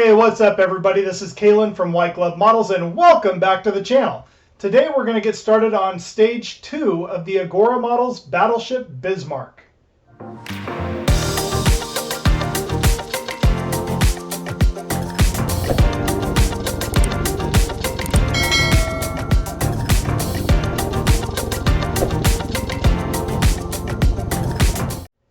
Hey, what's up everybody? This is Kalan from White Glove Models and welcome back to the channel. Today we're going to get started on stage 2 of the Agora Models Battleship Bismarck.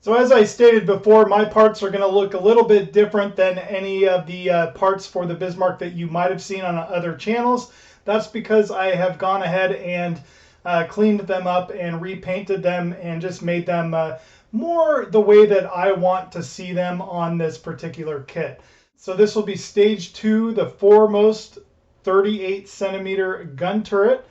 So as I stated before, my parts are going to look a little bit different than any of the parts for the Bismarck that you might have seen on other channels. That's because I have gone ahead and cleaned them up and repainted them and just made them more the way that I want to see them on this particular kit. So this will be stage 2, the foremost 38 centimeter gun turret,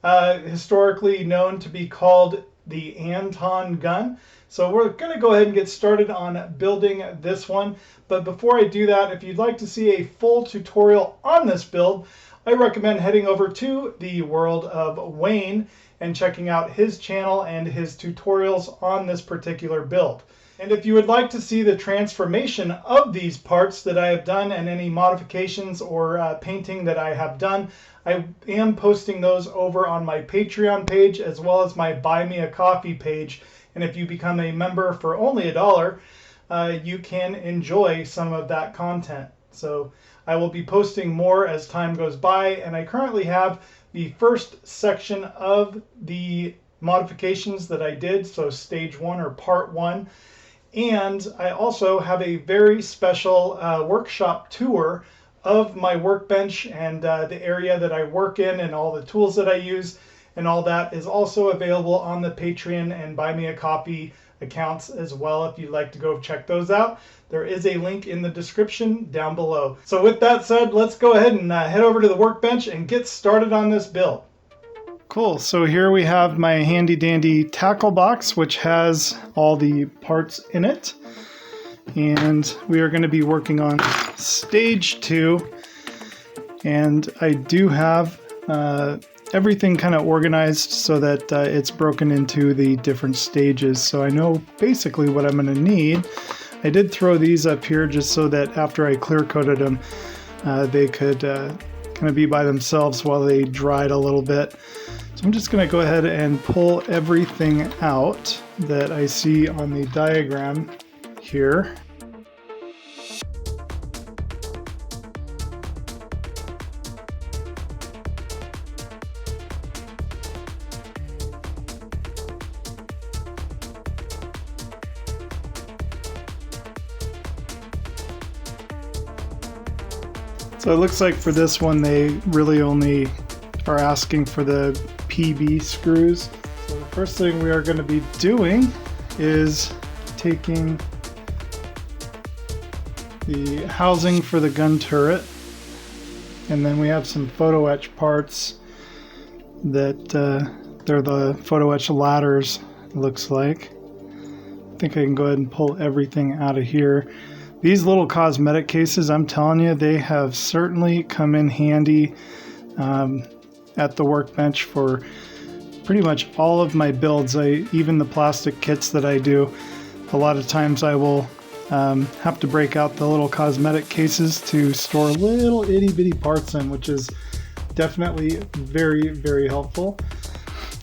historically known to be called the Anton gun. So we're going to go ahead and get started on building this one. But before I do that, if you'd like to see a full tutorial on this build, I recommend heading over to the world of Wayne and checking out his channel and his tutorials on this particular build. And if you would like to see the transformation of these parts that I have done and any modifications or painting that I have done, I am posting those over on my Patreon page as well as my Buy Me a Coffee page. And if you become a member for only $1, you can enjoy some of that content. So I will be posting more as time goes by, and I currently have the first section of the modifications that I did, so stage 1 or part 1. And I also have a very special workshop tour of my workbench and the area that I work in and all the tools that I use. And all that is also available on the Patreon and Buy Me a Coffee accounts as well if you'd like to go check those out. There is a link in the description down below. So with that said, let's go ahead and head over to the workbench and get started on this build. Cool, so here we have my handy dandy tackle box, which has all the parts in it. And we are going to be working on stage 2. And I do have everything kind of organized so that it's broken into the different stages. So I know basically what I'm going to need. I did throw these up here just so that after I clear coated them, they could kind of be by themselves while they dried a little bit. So I'm just going to go ahead and pull everything out that I see on the diagram here. So it looks like for this one they really only are asking for the PB screws. So the first thing we are going to be doing is taking the housing for the gun turret, and then we have some photo etch parts that they're the photo etch ladders, it looks like. I think I can go ahead and pull everything out of here. These little cosmetic cases, I'm telling you, they have certainly come in handy at the workbench for pretty much all of my builds. Even the plastic kits that I do, a lot of times I will have to break out the little cosmetic cases to store little itty bitty parts in, which is definitely very, very helpful.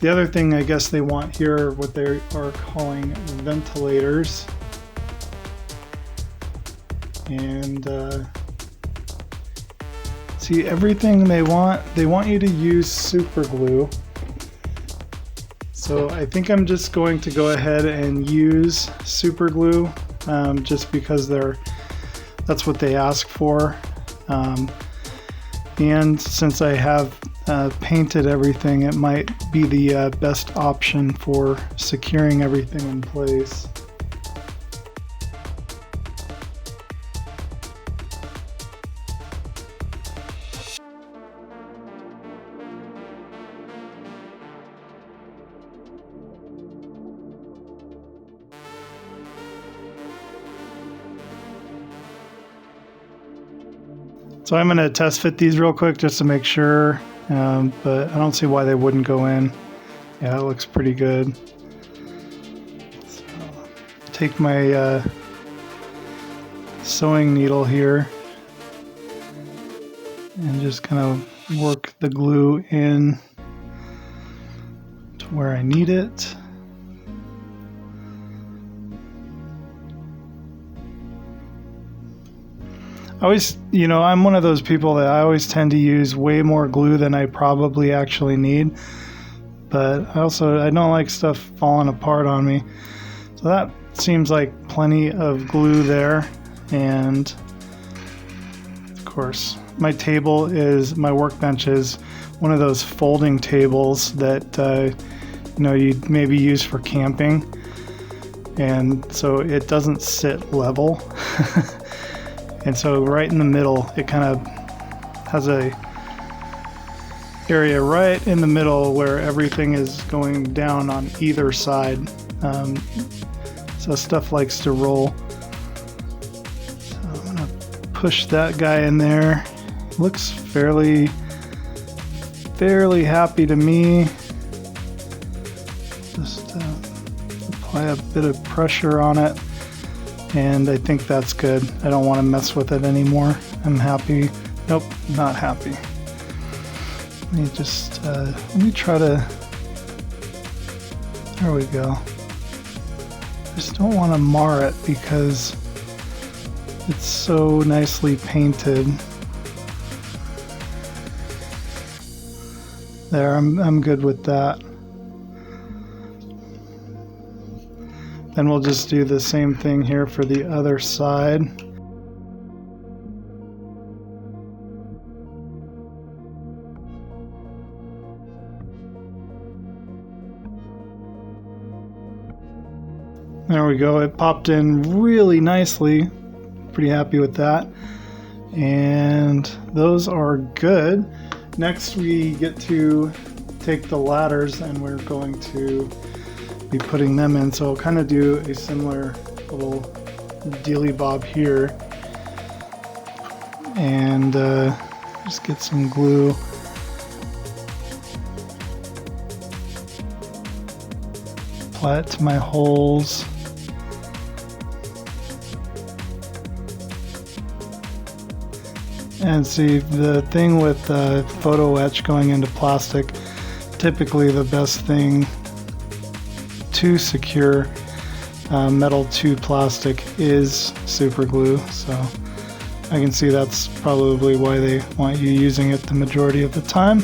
The other thing I guess they want here are what they are calling ventilators. And see, everything they want you to use super glue. So I think I'm just going to go ahead and use super glue just because that's what they ask for. And since I have painted everything, it might be the best option for securing everything in place. So I'm going to test fit these real quick just to make sure, but I don't see why they wouldn't go in. Yeah, it looks pretty good. So, take my sewing needle here and just kind of work the glue in to where I need it. I'm one of those people that I always tend to use way more glue than I probably actually need. But I don't like stuff falling apart on me. So that seems like plenty of glue there. And of course, my workbench is one of those folding tables that you'd maybe use for camping. And so it doesn't sit level. And so right in the middle, it kind of has a area right in the middle where everything is going down on either side. So stuff likes to roll. So I'm gonna push that guy in there. Looks fairly happy to me. Just apply a bit of pressure on it. And I think that's good. I don't want to mess with it anymore. I'm happy. Nope, not happy. Let me try to, there we go. Just don't want to mar it because it's so nicely painted. There, I'm good with that. Then we'll just do the same thing here for the other side. There we go. It popped in really nicely. Pretty happy with that. And those are good. Next we get to take the ladders and we're going to be putting them in. So I'll kind of do a similar little dealy bob here. And just get some glue. Apply it to my holes. And see, the thing with photo etch going into plastic, typically the best thing to secure metal to plastic is super glue. So I can see that's probably why they want you using it the majority of the time.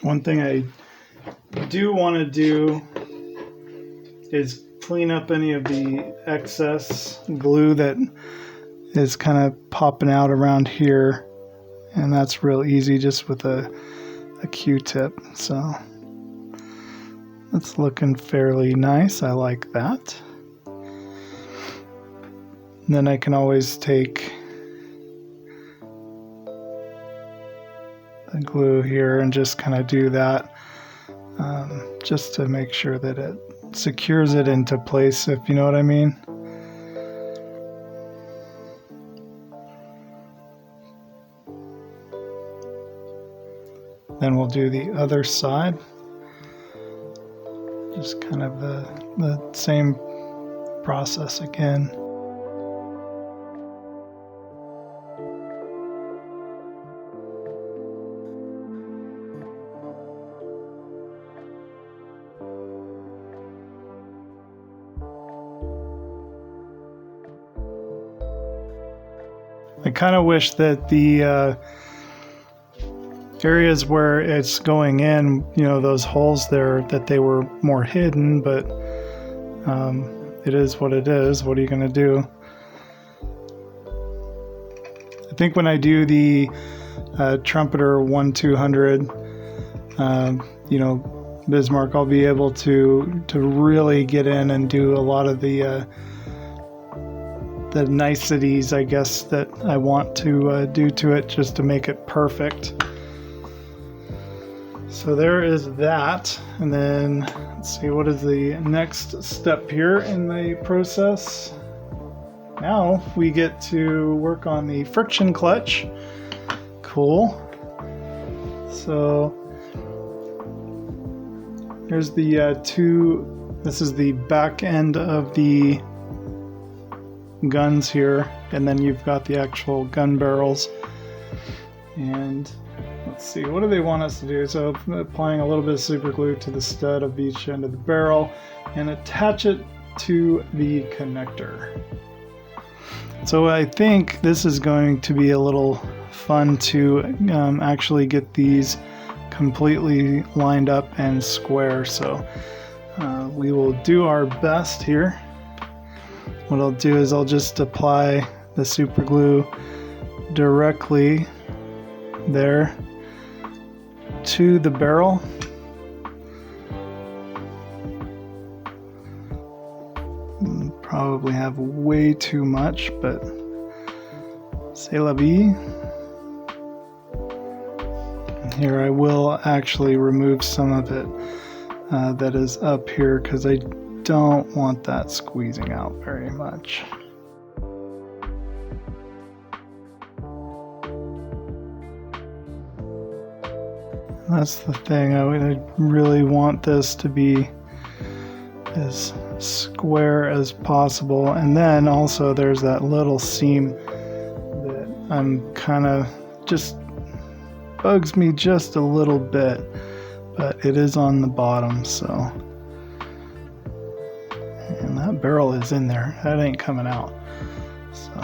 One thing I do want to do is clean up any of the excess glue that is kind of popping out around here, and that's real easy just with a Q-tip. So that's looking fairly nice. I like that. And then I can always take the glue here and just kind of do that just to make sure that it secures it into place, if you know what I mean. Then we'll do the other side, just kind of the same process again. I kind of wish that the areas where it's going in, those holes there, that they were more hidden, but it is what it is. What are you going to do? I think when I do the Trumpeter 1-200, Bismarck, I'll be able to really get in and do a lot of the niceties, I guess, that I want to do to it just to make it perfect. So there is that, and then let's see, what is the next step here in the process? Now we get to work on the friction clutch. Cool. So here's the this is the back end of the guns here, and then you've got the actual gun barrels. And let's see, what do they want us to do? So applying a little bit of super glue to the stud of each end of the barrel and attach it to the connector. So I think this is going to be a little fun to actually get these completely lined up and square. So we will do our best here. What I'll do is I'll just apply the super glue directly there to the barrel. Probably have way too much, but c'est la vie. And here I will actually remove some of it that is up here, because I don't want that squeezing out very much. That's the thing, I really want this to be as square as possible. And then also there's that little seam that I'm kind of just bugs me just a little bit, but it is on the bottom. So, and that barrel is in there, that ain't coming out. So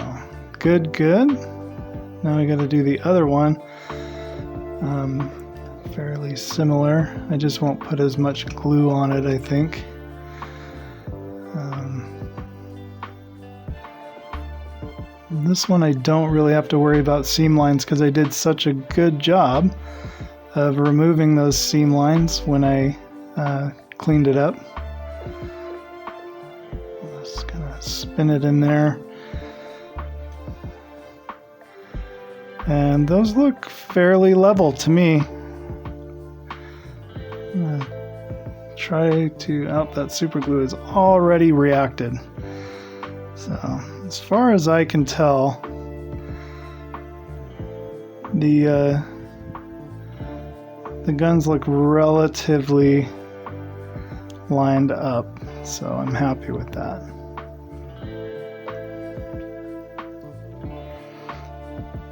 good. Now we got to do the other one. Fairly similar. I just won't put as much glue on it, I think. This one I don't really have to worry about seam lines, because I did such a good job of removing those seam lines when I cleaned it up. I'm just gonna spin it in there. And those look fairly level to me. I'm gonna try to, that super glue is already reacted. So as far as I can tell, the guns look relatively lined up, so I'm happy with that.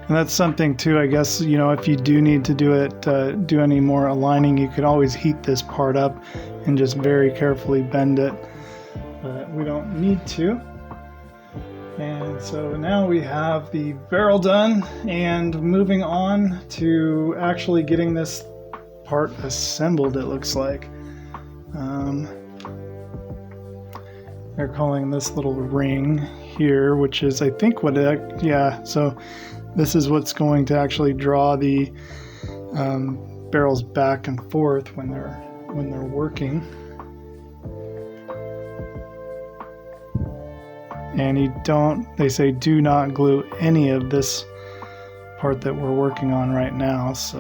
And that's something too, I guess, you know, if you do need to do any more aligning, you could always heat this part up and just very carefully bend it, but we don't need to. And so now we have the barrel done, and moving on to actually getting this part assembled, it looks like. They're calling this little ring here, which is, I think, so this is what's going to actually draw the barrels back and forth when they're working. And they say do not glue any of this part that we're working on right now, so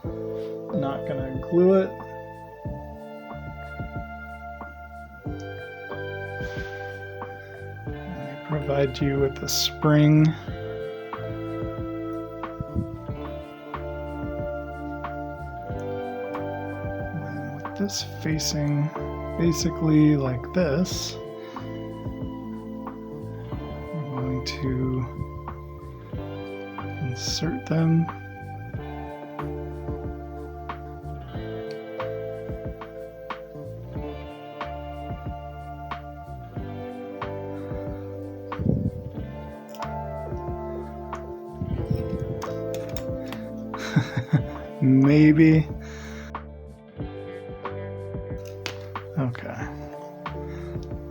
I'm not gonna glue it. I provide you with a spring. And with this facing basically like this, to insert them. Maybe. Okay.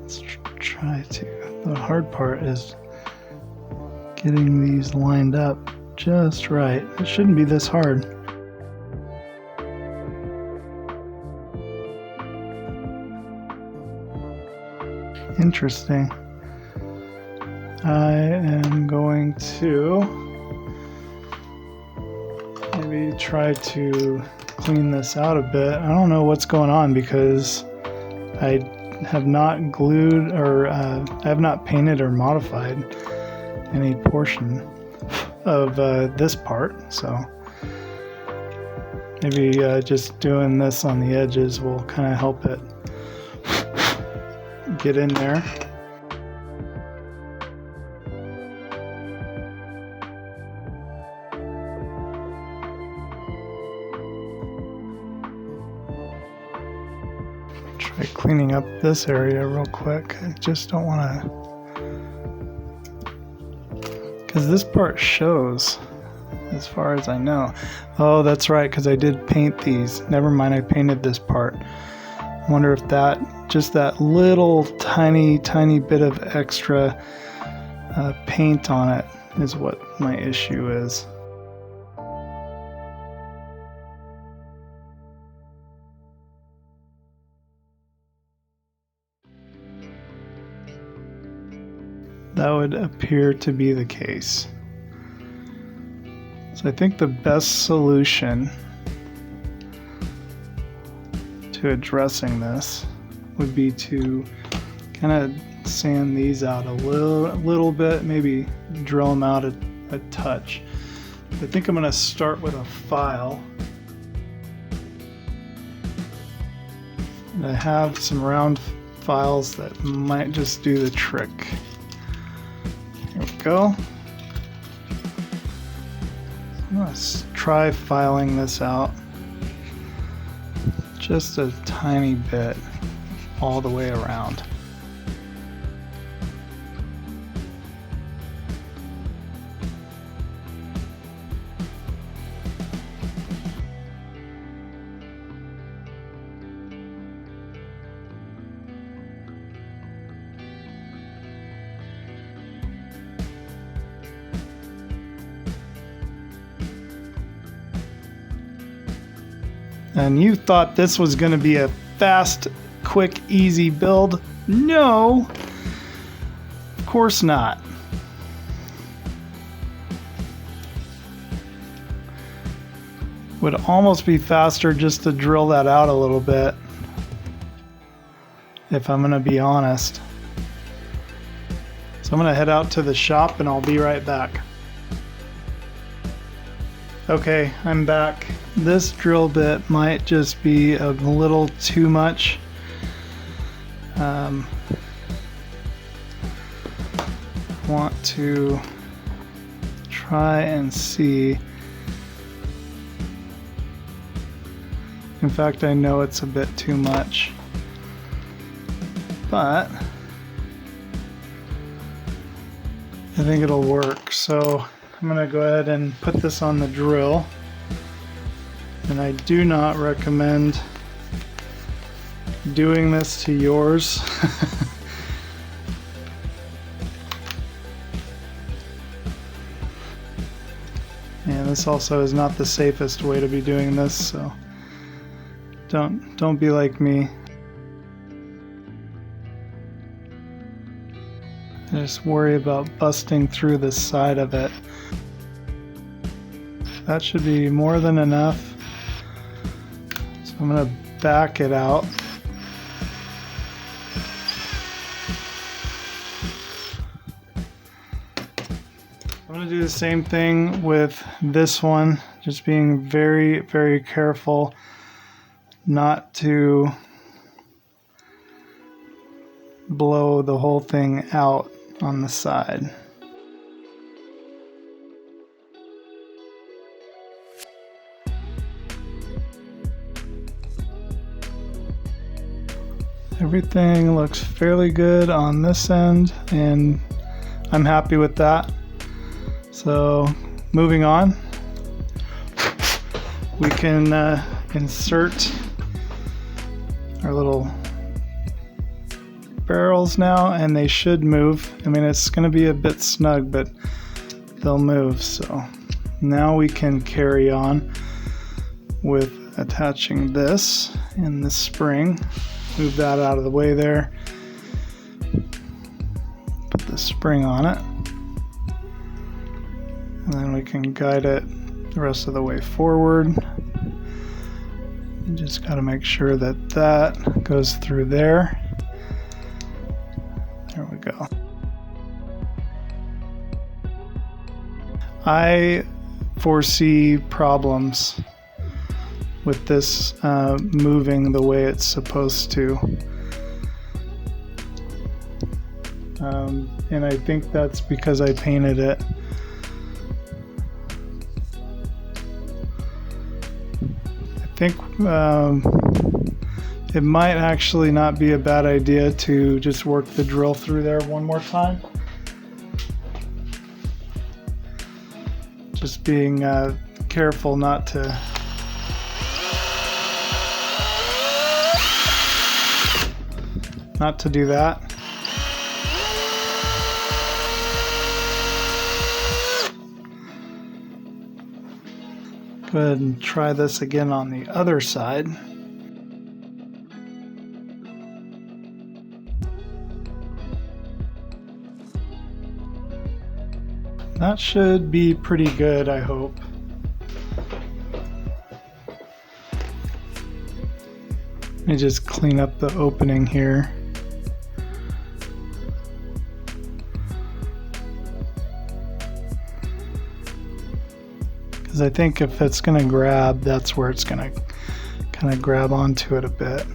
Let's try to. The hard part is getting these lined up just right. It shouldn't be this hard. Interesting. I am going to maybe try to clean this out a bit. I don't know what's going on because I have not glued or I have not painted or modified any portion of this part, so maybe just doing this on the edges will kind of help it get in there. Try cleaning up this area real quick. I just don't want to, because this part shows as far as I know. Oh, that's right, because I did paint these. Never mind, I painted this part. I wonder if that, just that little tiny bit of extra paint on it is what my issue is. That would appear to be the case. So I think the best solution to addressing this would be to kind of sand these out a little bit, maybe drill them out a touch. I think I'm going to start with a file. And I have some round files that might just do the trick. Here we go. I'm going to try filing this out just a tiny bit all the way around. And you thought this was going to be a fast, quick, easy build? No, of course not. Would almost be faster just to drill that out a little bit, if I'm going to be honest. So I'm going to head out to the shop and I'll be right back. Okay, I'm back. This drill bit might just be a little too much. Want to try and see. In fact, I know it's a bit too much, but I think it'll work. So I'm going to go ahead and put this on the drill. And I do not recommend doing this to yours. And this also is not the safest way to be doing this, so don't be like me. Just worry about busting through the side of it. That should be more than enough. So I'm going to back it out. I'm going to do the same thing with this one, just being very, very careful not to blow the whole thing out on the side. Everything looks fairly good on this end, and I'm happy with that. So moving on, we can insert our little barrels now, and they should move. I mean, it's going to be a bit snug, but they'll move. So now we can carry on with attaching this in the spring. Move that out of the way there. Put the spring on it. And then we can guide it the rest of the way forward. You just got to make sure that that goes through there. There we go. I foresee problems with this moving the way it's supposed to. And I think that's because I painted it. I think it might actually not be a bad idea to just work the drill through there one more time. Just being careful not to do that. Go ahead and try this again on the other side. That should be pretty good, I hope. Let me just clean up the opening here. Because I think if it's going to grab, that's where it's going to kind of grab onto it a bit.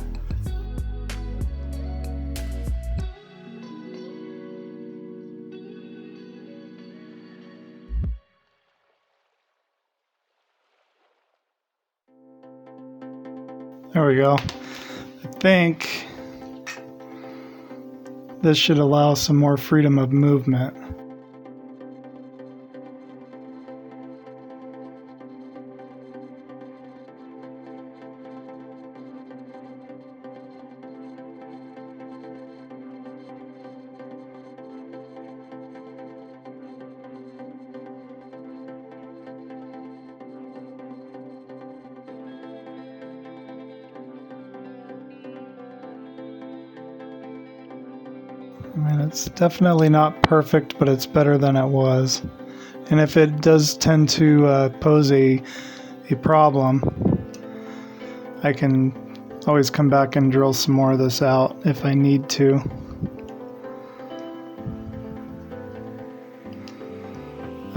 There we go. I think this should allow some more freedom of movement. I mean, it's definitely not perfect, but it's better than it was. And if it does tend to pose a problem, I can always come back and drill some more of this out if I need to.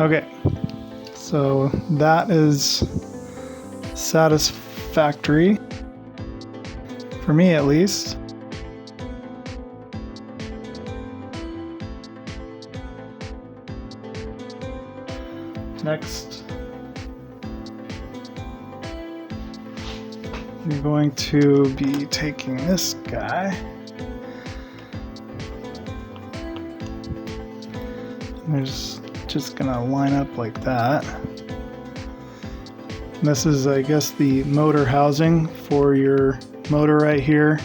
Okay, so that is satisfactory, for me at least. Next, I'm going to be taking this guy. There's just gonna line up like that. And this is, I guess, the motor housing for your motor right here.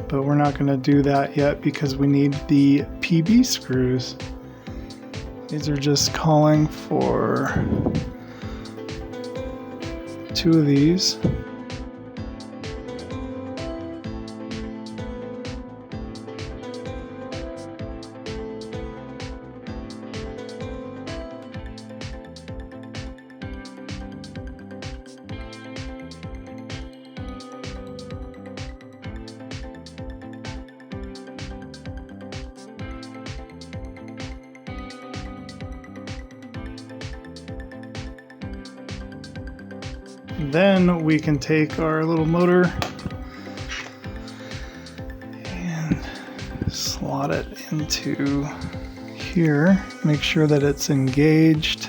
But we're not going to do that yet because we need the PB screws. These are just calling for 2 of these. Then we can take our little motor and slot it into here. Make sure that it's engaged.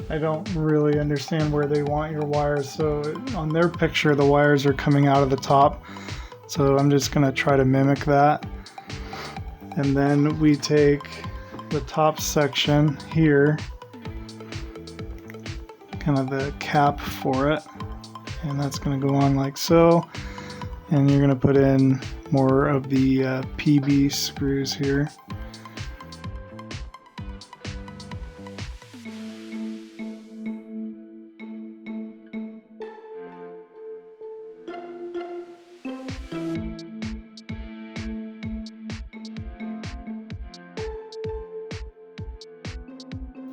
I don't really understand where they want your wires, so on their picture the wires are coming out of the top. So I'm just going to try to mimic that. And then we take the top section here, kind of the cap for it, and that's going to go on like so, and you're going to put in more of the PB screws here.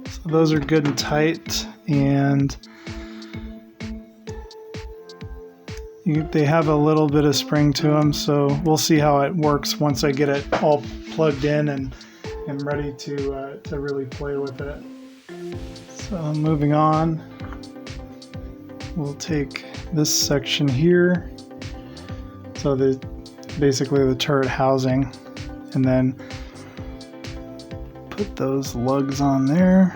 So those are good and tight, and they have a little bit of spring to them, so we'll see how it works once I get it all plugged in and I'm ready to really play with it. So moving on, we'll take this section here, so basically the turret housing, and then put those lugs on there,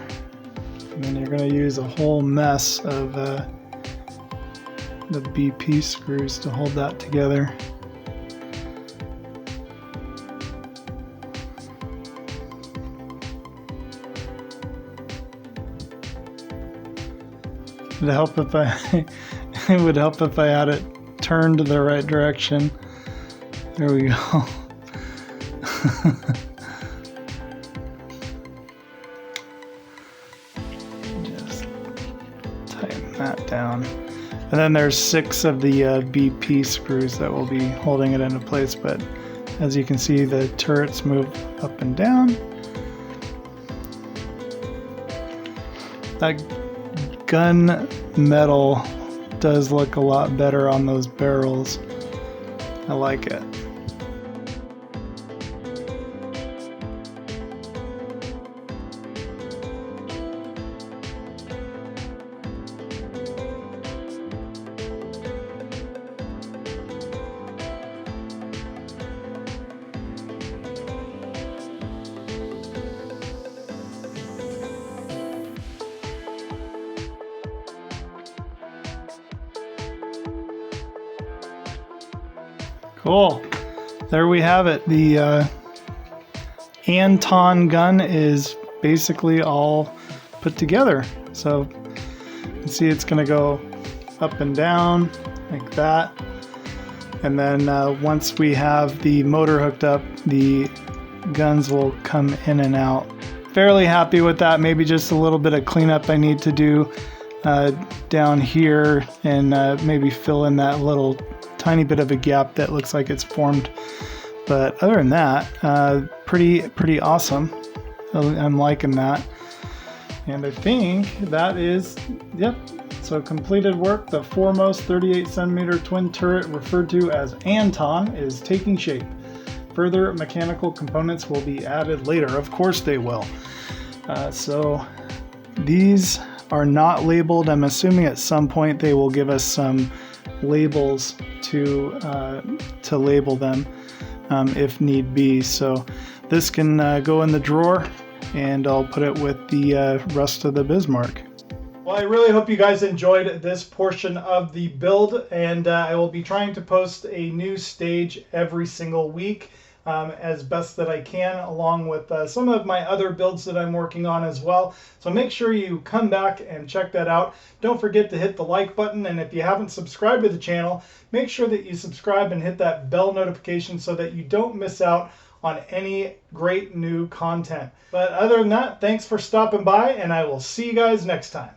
and then you're going to use a whole mess of the BP screws to hold that together. It would help if I had it turned the right direction. There we go. Just tighten that down. And then there's 6 of the BP screws that will be holding it into place, but as you can see, the turrets move up and down. That gun metal does look a lot better on those barrels. I like it. Cool. There we have it. The Anton gun is basically all put together. So you can see it's going to go up and down like that. And then once we have the motor hooked up, the guns will come in and out. Fairly happy with that. Maybe just a little bit of cleanup I need to do down here, and maybe fill in that little tiny bit of a gap that looks like it's formed. But other than that, pretty awesome. I'm liking that. And I think that is, yep. So completed work. The foremost 38 centimeter twin turret, referred to as Anton, is taking shape. Further mechanical components will be added later. Of course they will. So these are not labeled. I'm assuming at some point they will give us some labels to label them if need be. So this can go in the drawer, and I'll put it with the rest of the Bismarck. Well, I really hope you guys enjoyed this portion of the build, and I will be trying to post a new stage every single week as best that I can, along with some of my other builds that I'm working on as well. So make sure you come back and check that out. Don't forget to hit the like button, and if you haven't subscribed to the channel, make sure that you subscribe and hit that bell notification so that you don't miss out on any great new content. But other than that, thanks for stopping by, and I will see you guys next time.